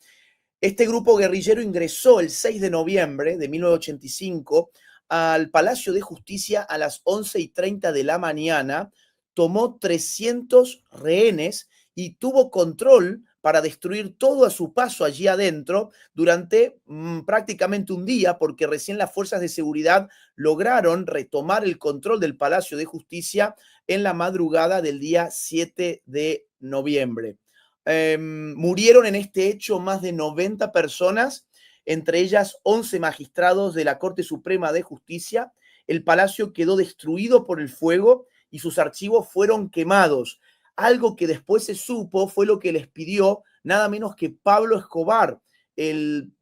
Este grupo guerrillero ingresó el 6 de noviembre de 1985 al Palacio de Justicia a las 11:30 de la mañana, tomó 300 rehenes y tuvo control para destruir todo a su paso allí adentro durante prácticamente un día, porque recién las fuerzas de seguridad lograron retomar el control del Palacio de Justicia en la madrugada del día 7 de noviembre. Murieron en este hecho más de 90 personas, entre ellas 11 magistrados de la Corte Suprema de Justicia. El palacio quedó destruido por el fuego y sus archivos fueron quemados. Algo que después se supo fue lo que les pidió nada menos que Pablo Escobar, el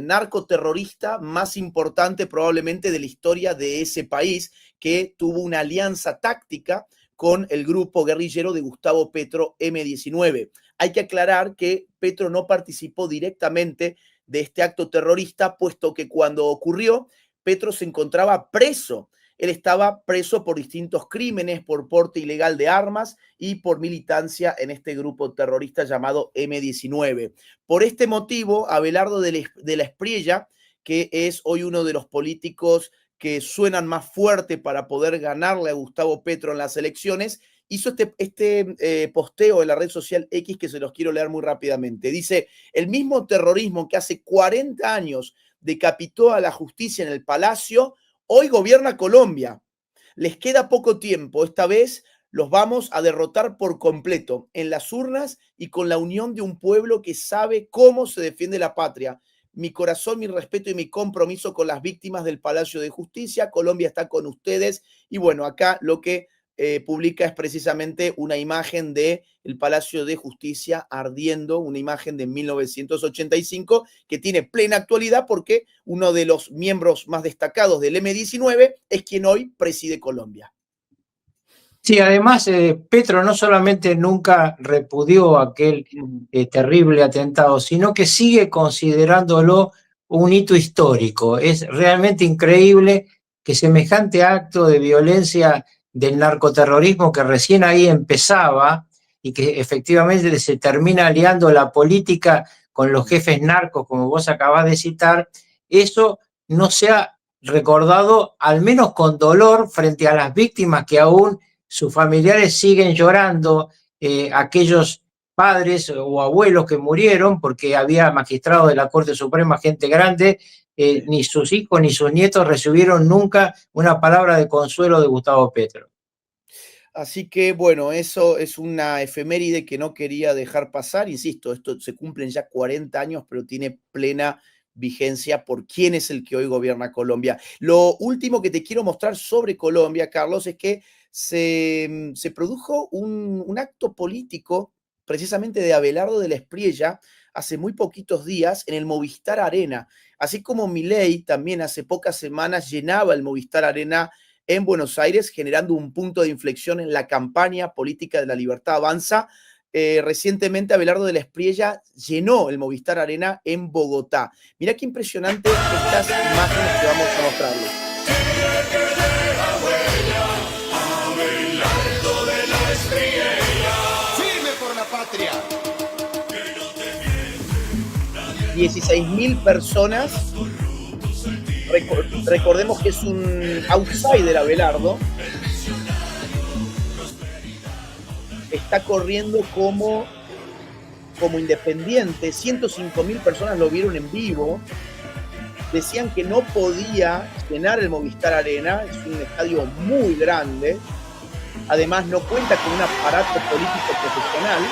narcoterrorista más importante probablemente de la historia de ese país, que tuvo una alianza táctica con el grupo guerrillero de Gustavo Petro, M-19. Hay que aclarar que Petro no participó directamente de este acto terrorista, puesto que cuando ocurrió, Petro se encontraba preso él estaba preso por distintos crímenes, por porte ilegal de armas y por militancia en este grupo terrorista llamado M-19. Por este motivo, Abelardo de la Espriella, que es hoy uno de los políticos que suenan más fuerte para poder ganarle a Gustavo Petro en las elecciones, hizo este posteo en la red social X que se los quiero leer muy rápidamente. Dice, el mismo terrorismo que hace 40 años decapitó a la justicia en el Palacio, hoy gobierna Colombia. Les queda poco tiempo. Esta vez los vamos a derrotar por completo en las urnas y con la unión de un pueblo que sabe cómo se defiende la patria. Mi corazón, mi respeto y mi compromiso con las víctimas del Palacio de Justicia. Colombia está con ustedes. Y bueno, acá lo que publica es precisamente una imagen del Palacio de Justicia ardiendo, una imagen de 1985 que tiene plena actualidad porque uno de los miembros más destacados del M-19 es quien hoy preside Colombia. Sí, además Petro no solamente nunca repudió aquel terrible atentado, sino que sigue considerándolo un hito histórico. Es realmente increíble que semejante acto de violencia del narcoterrorismo que recién ahí empezaba y que efectivamente se termina aliando la política con los jefes narcos, como vos acabás de citar, eso no se ha recordado, al menos con dolor, frente a las víctimas que aún sus familiares siguen llorando, aquellos padres o abuelos que murieron porque había magistrados de la Corte Suprema, gente grande, ni sus hijos ni sus nietos recibieron nunca una palabra de consuelo de Gustavo Petro. Así que, bueno, eso es una efeméride que no quería dejar pasar. Insisto, esto se cumplen ya 40 años, pero tiene plena vigencia por quién es el que hoy gobierna Colombia. Lo último que te quiero mostrar sobre Colombia, Carlos, es que se produjo un acto político precisamente de Abelardo de la Espriella hace muy poquitos días en el Movistar Arena. Así como Milei también hace pocas semanas llenaba el Movistar Arena en Buenos Aires, generando un punto de inflexión en la campaña política de La Libertad Avanza. Recientemente Abelardo de la Espriella llenó el Movistar Arena en Bogotá. Mirá qué impresionante estas imágenes que vamos a mostrarles. Abelardo de la Espriella, firme por la patria. 16.000 personas. Recordemos que es un outsider Abelardo. Está corriendo como independiente. 105.000 personas lo vieron en vivo. Decían que no podía llenar el Movistar Arena. Es un estadio muy grande. Además, no cuenta con un aparato político profesional.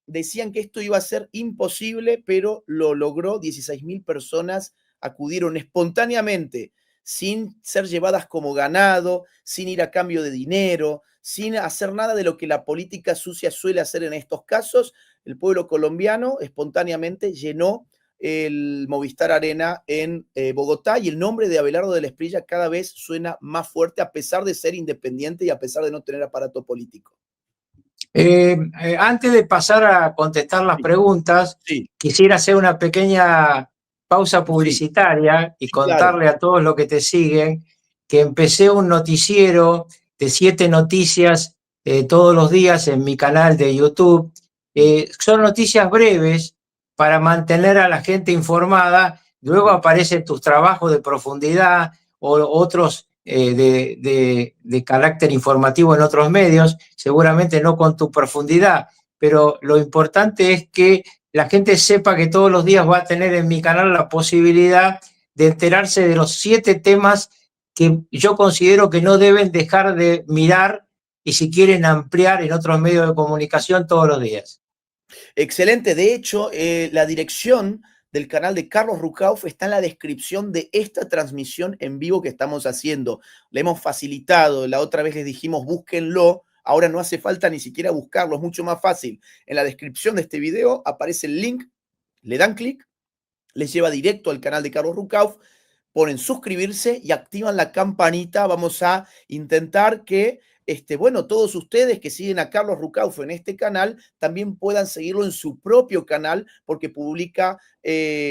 Decían que esto iba a ser imposible, pero lo logró. 16.000 personas acudieron espontáneamente, sin ser llevadas como ganado, sin ir a cambio de dinero, sin hacer nada de lo que la política sucia suele hacer en estos casos. El pueblo colombiano espontáneamente llenó el Movistar Arena en Bogotá y el nombre de Abelardo de la Espriella cada vez suena más fuerte a pesar de ser independiente y a pesar de no tener aparato político. Antes de pasar a contestar las preguntas, quisiera hacer una pequeña pausa publicitaria y contarle a todos los que te siguen que empecé un noticiero de 7 noticias todos los días en mi canal de YouTube. Son noticias breves para mantener a la gente informada. Luego aparecen tus trabajos de profundidad o otros de carácter informativo en otros medios, seguramente no con tu profundidad, pero lo importante es que la gente sepa que todos los días va a tener en mi canal la posibilidad de enterarse de los 7 temas que yo considero que no deben dejar de mirar y si quieren ampliar en otros medios de comunicación todos los días. Excelente. De hecho, la dirección del canal de Carlos Rucauf está en la descripción de esta transmisión en vivo que estamos haciendo. Le hemos facilitado, la otra vez les dijimos búsquenlo, ahora no hace falta ni siquiera buscarlo, es mucho más fácil. En la descripción de este video aparece el link, le dan clic, les lleva directo al canal de Carlos Rucauf, ponen suscribirse y activan la campanita. Vamos a intentar que bueno, todos ustedes que siguen a Carlos Rucauf en este canal, también puedan seguirlo en su propio canal, porque publica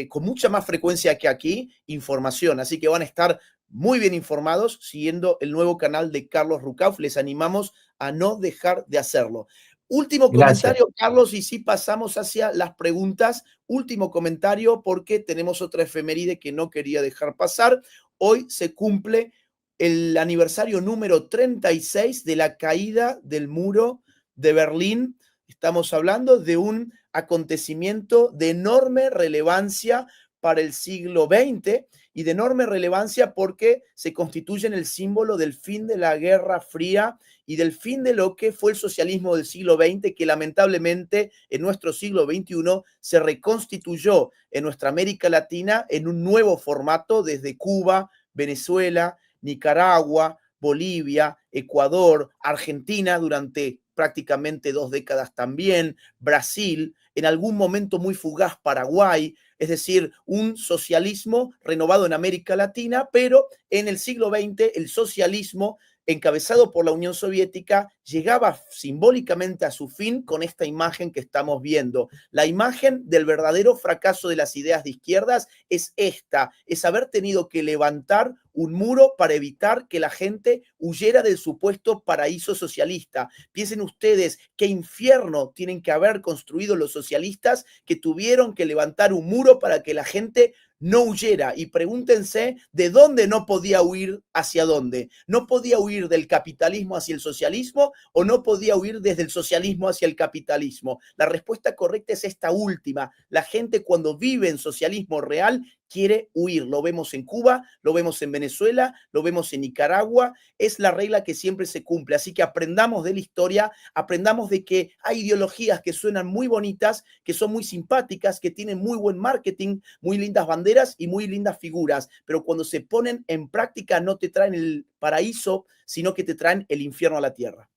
con mucha más frecuencia que aquí información. Así que van a estar muy bien informados siguiendo el nuevo canal de Carlos Rucauf. Les animamos a no dejar de hacerlo. Último comentario, Carlos, y sí pasamos hacia las preguntas. Último comentario, porque tenemos otra efeméride que no quería dejar pasar. Hoy se cumple el aniversario número 36 de la caída del muro de Berlín. Estamos hablando de un acontecimiento de enorme relevancia para el siglo XX y de enorme relevancia porque se constituye en el símbolo del fin de la Guerra Fría y del fin de lo que fue el socialismo del siglo XX, que lamentablemente en nuestro siglo XXI se reconstituyó en nuestra América Latina en un nuevo formato desde Cuba, Venezuela, Nicaragua, Bolivia, Ecuador, Argentina durante prácticamente 2 décadas también, Brasil, en algún momento muy fugaz Paraguay, es decir, un socialismo renovado en América Latina, pero en el siglo XX el socialismo encabezado por la Unión Soviética llegaba simbólicamente a su fin con esta imagen que estamos viendo. La imagen del verdadero fracaso de las ideas de izquierdas es esta, es haber tenido que levantar un muro para evitar que la gente huyera del supuesto paraíso socialista. Piensen ustedes qué infierno tienen que haber construido los socialistas que tuvieron que levantar un muro para que la gente no huyera. Y pregúntense de dónde no podía huir hacia dónde. ¿No podía huir del capitalismo hacia el socialismo o no podía huir desde el socialismo hacia el capitalismo? La respuesta correcta es esta última. La gente cuando vive en socialismo real quiere huir. Lo vemos en Cuba, lo vemos en Venezuela, lo vemos en Nicaragua. Es la regla que siempre se cumple. Así que aprendamos de la historia, aprendamos de que hay ideologías que suenan muy bonitas, que son muy simpáticas, que tienen muy buen marketing, muy lindas banderas y muy lindas figuras, pero cuando se ponen en práctica no te traen el paraíso, sino que te traen el infierno a la tierra.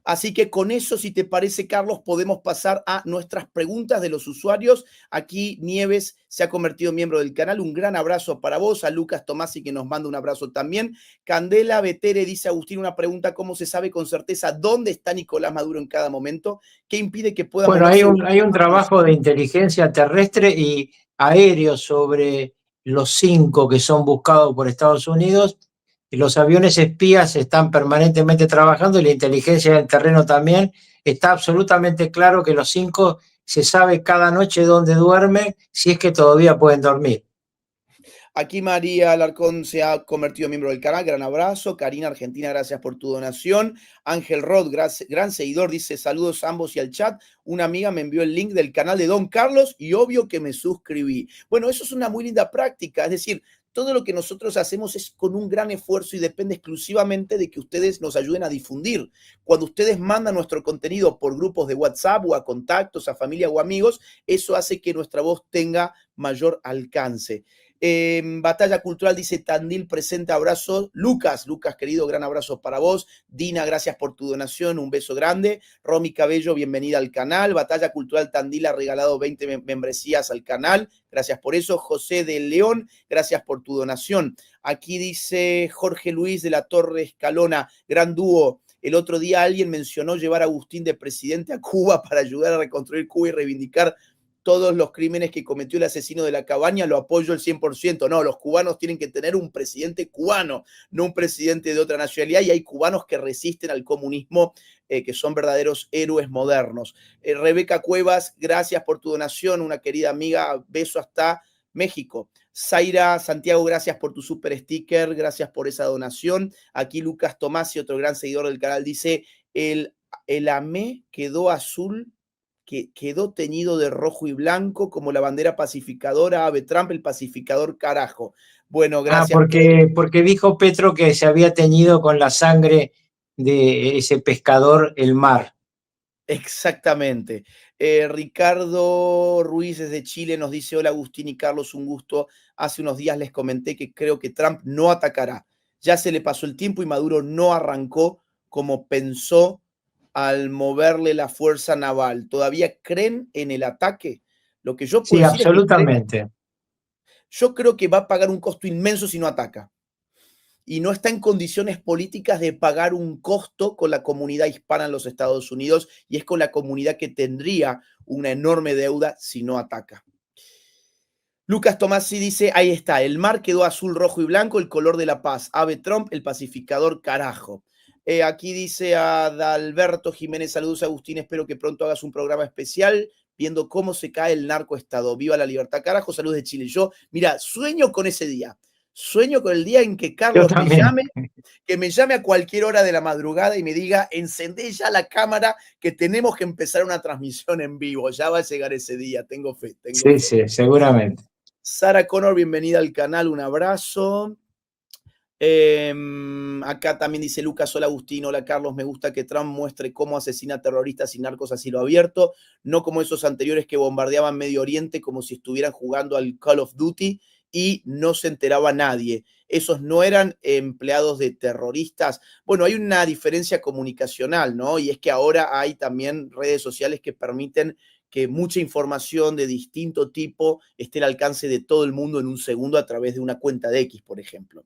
Así que con eso, si te parece, Carlos, podemos pasar a nuestras preguntas de los usuarios. Aquí Nieves se ha convertido en miembro del canal. Un gran abrazo para vos. A Lucas Tomasi, que nos manda un abrazo también. Candela Betere dice, Agustín, una pregunta, ¿cómo se sabe con certeza dónde está Nicolás Maduro en cada momento? ¿Qué impide que pueda... Bueno, hay un trabajo de inteligencia terrestre y aéreo sobre los 5 que son buscados por Estados Unidos. Y los aviones espías están permanentemente trabajando y la inteligencia del terreno también. Está absolutamente claro que los 5 se sabe cada noche dónde duermen, si es que todavía pueden dormir. Aquí María Alarcón se ha convertido en miembro del canal. Gran abrazo. Karina Argentina, gracias por tu donación. Ángel Rod, gran seguidor, dice saludos a ambos y al chat. Una amiga me envió el link del canal de Don Carlos y obvio que me suscribí. Bueno, eso es una muy linda práctica. Es decir, todo lo que nosotros hacemos es con un gran esfuerzo y depende exclusivamente de que ustedes nos ayuden a difundir. Cuando ustedes mandan nuestro contenido por grupos de WhatsApp o a contactos, a familia o amigos, eso hace que nuestra voz tenga mayor alcance. Batalla Cultural dice Tandil presente, abrazo. Lucas querido, gran abrazo para vos. Dina, gracias por tu donación, un beso grande. Romy Cabello, bienvenida al canal. Batalla Cultural Tandil ha regalado 20 membresías al canal, gracias por eso. José de León, gracias por tu donación. Aquí dice Jorge Luis de la Torre Escalona, gran dúo. El otro día alguien mencionó llevar a Agustín de presidente a Cuba para ayudar a reconstruir Cuba y reivindicar todos los crímenes que cometió el asesino de la cabaña. Lo apoyo al 100%. No, los cubanos tienen que tener un presidente cubano, no un presidente de otra nacionalidad, y hay cubanos que resisten al comunismo, que son verdaderos héroes modernos. Rebeca Cuevas, gracias por tu donación, una querida amiga, beso hasta México. Zaira Santiago, gracias por tu super sticker, gracias por esa donación. Aquí Lucas Tomasi, otro gran seguidor del canal, dice, el AME quedó azul, que quedó teñido de rojo y blanco como la bandera pacificadora, Ave Trump, el pacificador carajo. Bueno, gracias. Porque dijo Petro que se había teñido con la sangre de ese pescador el mar. Exactamente. Ricardo Ruiz desde Chile nos dice, hola Agustín y Carlos, un gusto. Hace unos días les comenté que creo que Trump no atacará. Ya se le pasó el tiempo y Maduro no arrancó como pensó al moverle la fuerza naval. ¿Todavía creen en el ataque? Lo que yo puedo decir absolutamente. Es que yo creo que va a pagar un costo inmenso si no ataca. y no está en condiciones políticas de pagar un costo con la comunidad hispana en los Estados Unidos, y es con la comunidad que tendría una enorme deuda si no ataca. Lucas Tomasi dice, ahí está, el mar quedó azul, rojo y blanco, el color de la paz. Ave Trump, el pacificador, carajo. Aquí dice Adalberto Jiménez, saludos Agustín, espero que pronto hagas un programa especial viendo cómo se cae el narcoestado. Viva la libertad, carajo, saludos de Chile. Yo, mira, sueño con ese día. Sueño con el día en que Carlos me llame, que me llame a cualquier hora de la madrugada y me diga, encendé ya la cámara que tenemos que empezar una transmisión en vivo. Ya va a llegar ese día, tengo fe. Sí, sí, seguramente. Sara Connor, bienvenida al canal, un abrazo. Acá también dice Lucas, hola Agustín, hola Carlos, me gusta que Trump muestre cómo asesina terroristas y narcos a cielo abierto, no como esos anteriores que bombardeaban Medio Oriente como si estuvieran jugando al Call of Duty y no se enteraba nadie. Esos no eran empleados de terroristas. Bueno, hay una diferencia comunicacional, ¿no? Y es que ahora hay también redes sociales que permiten que mucha información de distinto tipo esté al alcance de todo el mundo en un segundo a través de una cuenta de X, por ejemplo.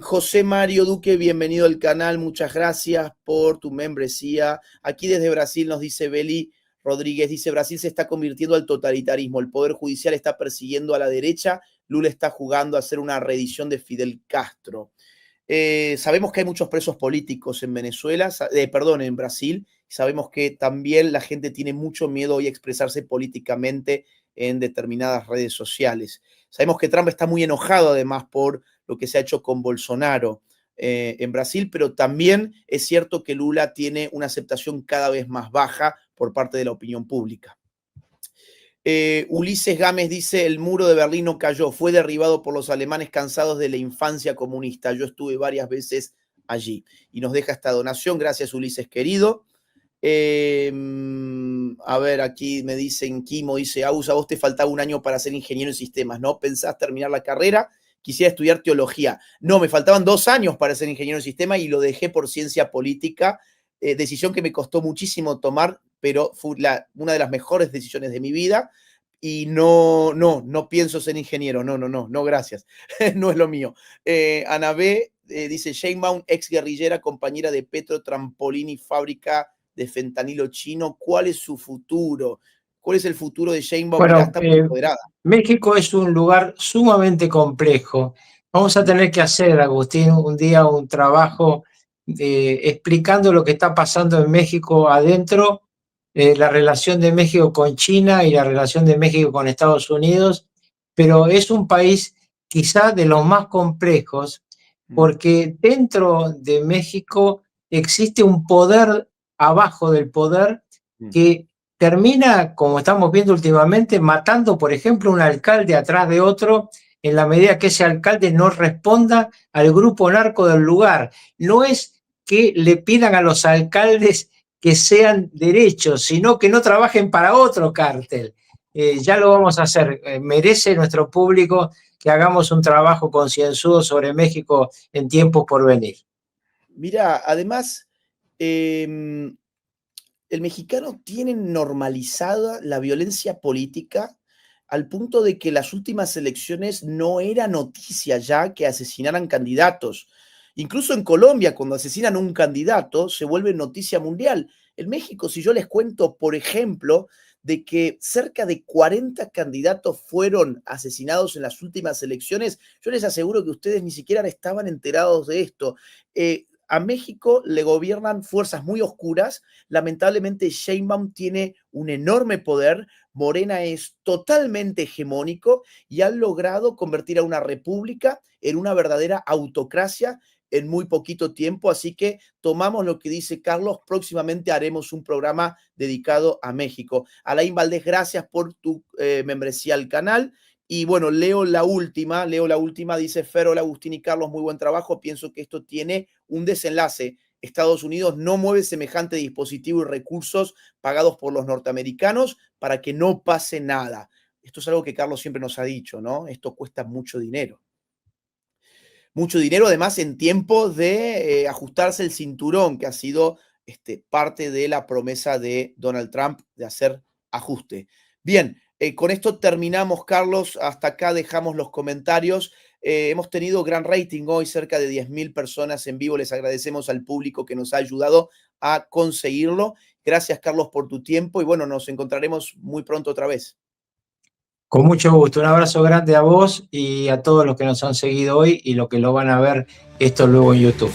José Mario Duque, bienvenido al canal, muchas gracias por tu membresía. Aquí desde Brasil nos dice Beli Rodríguez, dice Brasil se está convirtiendo al totalitarismo, el Poder Judicial está persiguiendo a la derecha, Lula está jugando a hacer una reedición de Fidel Castro. Sabemos que hay muchos presos políticos en Venezuela, en Brasil, sabemos que también la gente tiene mucho miedo hoy a expresarse políticamente en determinadas redes sociales. Sabemos que Trump está muy enojado además por lo que se ha hecho con Bolsonaro en Brasil, pero también es cierto que Lula tiene una aceptación cada vez más baja por parte de la opinión pública. Ulises Gámez dice, el muro de Berlín no cayó, fue derribado por los alemanes cansados de la infancia comunista. Yo estuve varias veces allí. Y nos deja esta donación, gracias Ulises querido. A ver, aquí me dicen, Kimo dice, Agus, a vos te faltaba un año para ser ingeniero en sistemas, ¿no? ¿Pensás terminar la carrera? Quisiera estudiar teología. No, me faltaban 2 años para ser ingeniero en sistemas y lo dejé por ciencia política, decisión que me costó muchísimo tomar, pero fue una de las mejores decisiones de mi vida y no pienso ser ingeniero, no, gracias, no es lo mío. Ana B. Dice, Sheinbaum, ex guerrillera, compañera de Petro, Trampolini, fábrica de fentanilo chino, ¿cuál es su futuro? ¿Cuál es el futuro de Sheinbaum? Bueno, Mirá, está muy empoderada. México es un lugar sumamente complejo. Vamos a tener que hacer, Agustín, un día un trabajo explicando lo que está pasando en México adentro, la relación de México con China y la relación de México con Estados Unidos, pero es un país quizá de los más complejos porque dentro de México existe un poder abajo del poder que termina, como estamos viendo últimamente, matando, por ejemplo, un alcalde atrás de otro, en la medida que ese alcalde no responda al grupo narco del lugar. No es que le pidan a los alcaldes que sean derechos, sino que no trabajen para otro cártel. Ya lo vamos a hacer. Merece nuestro público que hagamos un trabajo concienzudo sobre México en tiempos por venir. Mira, además, el mexicano tiene normalizada la violencia política al punto de que las últimas elecciones no era noticia ya que asesinaran candidatos. Incluso en Colombia, cuando asesinan un candidato, se vuelve noticia mundial. En México, si yo les cuento, por ejemplo, de que cerca de 40 candidatos fueron asesinados en las últimas elecciones, yo les aseguro que ustedes ni siquiera estaban enterados de esto. A México le gobiernan fuerzas muy oscuras. Lamentablemente, Sheinbaum tiene un enorme poder. Morena es totalmente hegemónico y han logrado convertir a una república en una verdadera autocracia en muy poquito tiempo. Así que tomamos lo que dice Carlos. Próximamente haremos un programa dedicado a México. Alain Valdés, gracias por tu membresía al canal. Y bueno, leo la última, dice Fer, hola Agustín y Carlos, muy buen trabajo, pienso que esto tiene un desenlace. Estados Unidos no mueve semejante dispositivo y recursos pagados por los norteamericanos para que no pase nada. Esto es algo que Carlos siempre nos ha dicho, ¿no? Esto cuesta mucho dinero. Mucho dinero, además, en tiempos de ajustarse el cinturón, que ha sido parte de la promesa de Donald Trump de hacer ajuste. Bien. Con esto terminamos, Carlos. Hasta acá dejamos los comentarios. Hemos tenido gran rating hoy, cerca de 10.000 personas en vivo. Les agradecemos al público que nos ha ayudado a conseguirlo. Gracias, Carlos, por tu tiempo y bueno, nos encontraremos muy pronto otra vez. Con mucho gusto. Un abrazo grande a vos y a todos los que nos han seguido hoy y los que lo van a ver esto luego en YouTube.